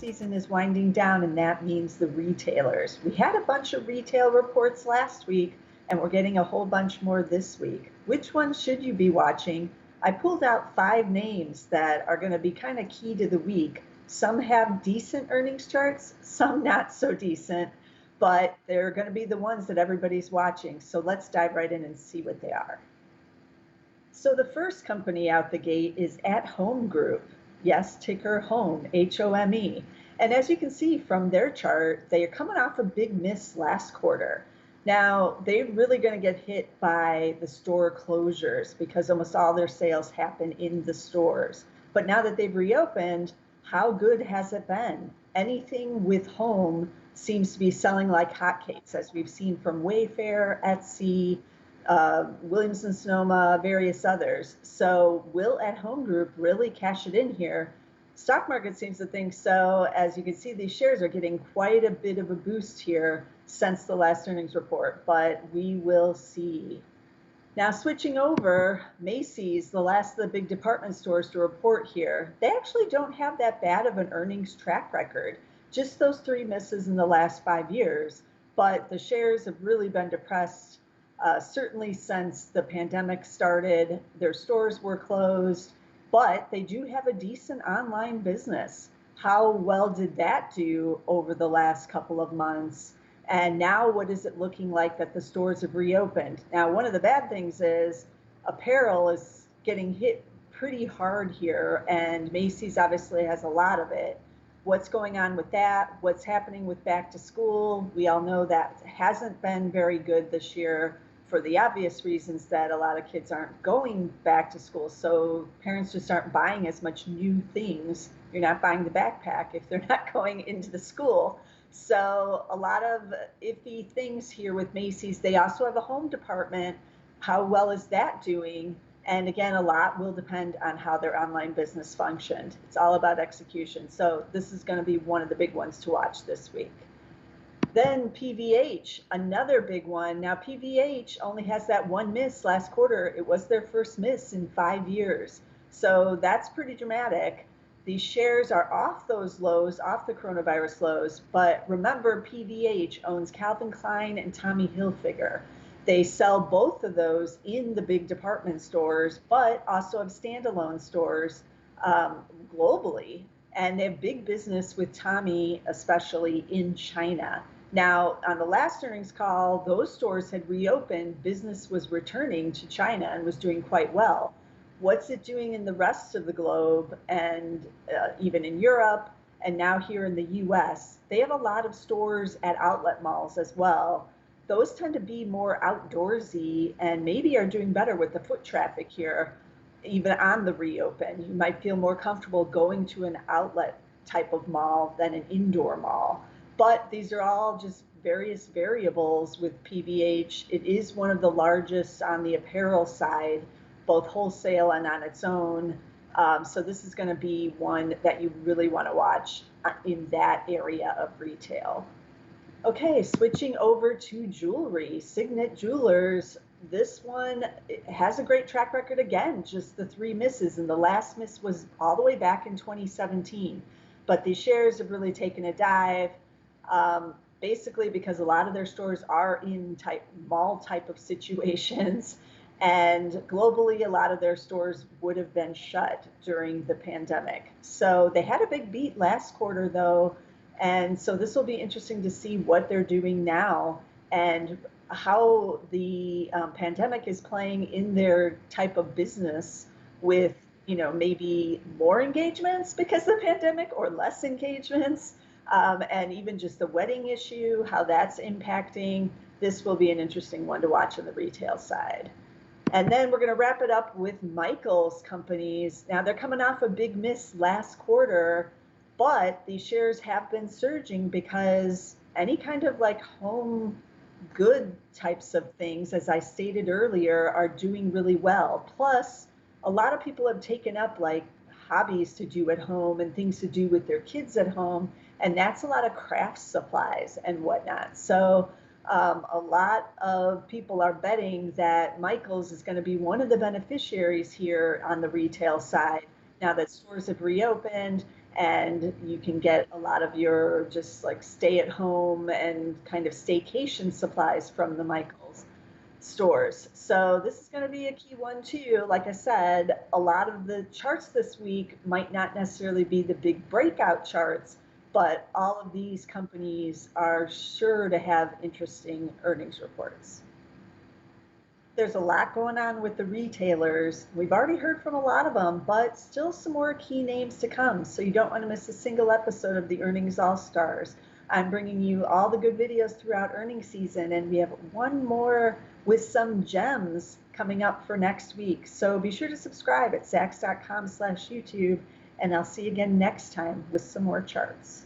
season is winding down, and that means the retailers. We had a bunch of retail reports last week, and we're getting a whole bunch more this week. Which one should you be watching? I pulled out 5 names that are going to be kind of key to the week. Some have decent earnings charts, some not so decent, but they're going to be the ones that everybody's watching. So let's dive right in and see what they are. So the first company out the gate is At Home Group. Yes, ticker HOME, HOME. And as you can see from their chart, they are coming off a big miss last quarter. Now, they're really going to get hit by the store closures because almost all their sales happen in the stores. But now that they've reopened, how good has it been? Anything with home seems to be selling like hotcakes, as we've seen from Wayfair, Etsy, Williams & Sonoma, various others. So will At Home Group really cash it in here? Stock market seems to think so. As you can see, these shares are getting quite a bit of a boost here since the last earnings report, but we will see. Now switching over, Macys, the last of the big department stores to report here, they actually don't have that bad of an earnings track record. Just those 3 misses in the last 5 years, but the shares have really been depressed, certainly since the pandemic started. Their stores were closed, but they do have a decent online business. How well did that do over the last couple of months? And now what is it looking like that the stores have reopened? Now, one of the bad things is apparel is getting hit pretty hard here, and Macy's obviously has a lot of it. What's going on with that? What's happening with back to school? We all know that hasn't been very good this year for the obvious reasons that a lot of kids aren't going back to school. So parents just aren't buying as much new things. You're not buying the backpack if they're not going into the school. So a lot of iffy things here with Macy's. They also have a home department. How well is that doing? And again, a lot will depend on how their online business functioned. It's all about execution. So this is going to be one of the big ones to watch this week. Then PVH, another big one. Now PVH only has that 1 miss last quarter. It was their first miss in 5 years. So that's pretty dramatic. These shares are off those lows, off the coronavirus lows, but remember PVH owns Calvin Klein and Tommy Hilfiger. They sell both of those in the big department stores, but also have standalone stores globally. And they have big business with Tommy, especially in China. Now, on the last earnings call, those stores had reopened, business was returning to China and was doing quite well. What's it doing in the rest of the globe and even in Europe and now here in the US? They have a lot of stores at outlet malls as well. Those tend to be more outdoorsy and maybe are doing better with the foot traffic here, even on the reopen. You might feel more comfortable going to an outlet type of mall than an indoor mall. But these are all just various variables with PVH. It is one of the largest on the apparel side, both wholesale and on its own. So this is going to be one that you really want to watch in that area of retail. Okay, switching over to jewelry, Signet Jewelers. This one has a great track record again, just the 3 misses, and the last miss was all the way back in 2017. But the shares have really taken a dive, basically because a lot of their stores are in mall type of situations. And globally, a lot of their stores would have been shut during the pandemic. So they had a big beat last quarter, though. And so this will be interesting to see what they're doing now and how the pandemic is playing in their type of business with, maybe more engagements because of the pandemic or less engagements. And even just the wedding issue, how that's impacting. This will be an interesting one to watch on the retail side. And then we're going to wrap it up with Michaels companies. Now they're coming off a big miss last quarter, but these shares have been surging because any kind of like home good types of things, as I stated earlier, are doing really well. Plus, a lot of people have taken up like hobbies to do at home and things to do with their kids at home. And that's a lot of craft supplies and whatnot. So a lot of people are betting that Michaels is going to be one of the beneficiaries here on the retail side now that stores have reopened and you can get a lot of your just like stay at home and kind of staycation supplies from the Michaels stores. So this is going to be a key one too. Like I said, a lot of the charts this week might not necessarily be the big breakout charts, but all of these companies are sure to have interesting earnings reports. There's a lot going on with the retailers. We've already heard from a lot of them, but still some more key names to come. So you don't want to miss a single episode of the Earnings All Stars. I'm bringing you all the good videos throughout earnings season, and we have one more with some gems coming up for next week. So be sure to subscribe at zacks.com/YouTube, and I'll see you again next time with some more charts.